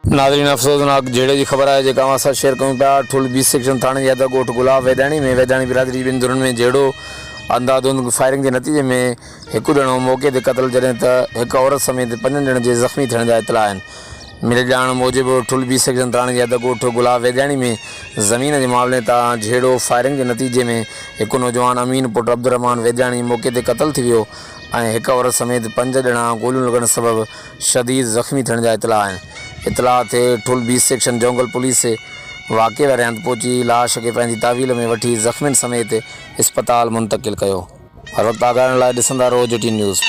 नाज़रीन अफ़सोसनाक झेड़े की ख़बर है जेका असां शेयर कयूं पिया। ठुल 20 सेक्शन थाणे जी हद ॻोठ गुलाब वैदाणी में वैदाणी बिरादरी ॿिनि धुरनि में झेड़ो अंधाधुंध फायरिंग के नतीजे में एक ॼणो मौके ते क़त्ल जॾहिं त हिकु औरत समेत 5 ॼणनि जे ज़ख़्मी थियण जा इतला आहिनि। मिले ॼाण मूजिबि ठुल 20 सेक्शन थाणे जी हद ॻोठ गुलाब वैदाणी में ज़मीन के मामले तां झेड़ो फायरिंग के नतीजे में एक नौजवान अमीन पुट अब्दुर्रहमान वैदाणी मौके ते क़त्ल थी वियो ऐं हिकु औरत समेत 5 ॼणा गोलियूं लॻण सबबि शदीद ज़ख़्मी थियण जा इतला आहिनि। इतला ते ठुल 20 सेक्शन जोंगल पुलिस वाक़े वारे हंधि पहुची लाश के पंहिंजी तावील में वठी ज़ख़्मियुनि समेत अस्पताल मुंतकिल कयो। वक़्तु आगाहण लाइ ॾिसंदा रहो JT न्यूज़।